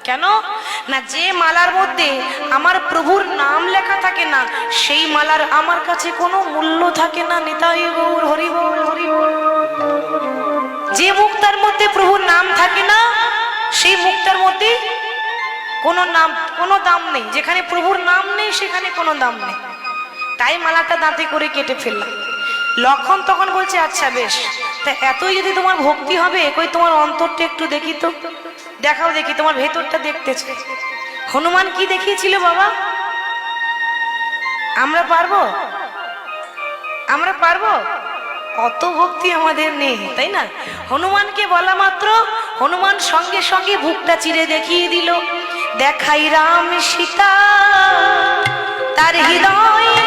কেন না, যে মালার মধ্যে আমার প্রভুর নাম লেখা থাকে না, সেই মালার আমার কাছে কোনো মূল্য থাকে না। নিতাই গৌর হরি বল, হরি বল। যে মুক্তার মধ্যে প্রভুর নাম থাকে না, সেই মুক্তার মধ্যে কোনো নাম, কোনো দাম নেই। যেখানে প্রভুর নাম নেই সেখানে কোনো দাম নেই। তাই মালাটা দাঁতে করে কেটে ফেললাম। লক্ষণ তখন বলছে, আচ্ছা বেশ, তা এতই যদি তোমার ভক্তি হবে, কই তোমার অন্তরটা একটু দেখি তো, দেখাও দেখি, তোমার ভেতরটা দেখতে চাই। হনুমান কি দেখিয়েছিল বাবা? আমরা পারবো? আমরা পারবো? অত ভক্তি আমাদের নেই, তাই না? হনুমানকে বলা মাত্র হনুমান সঙ্গে সঙ্গে বুকটা চিরে দেখিয়ে দিল, দেখাই রাম সীতা তার হৃদয়ে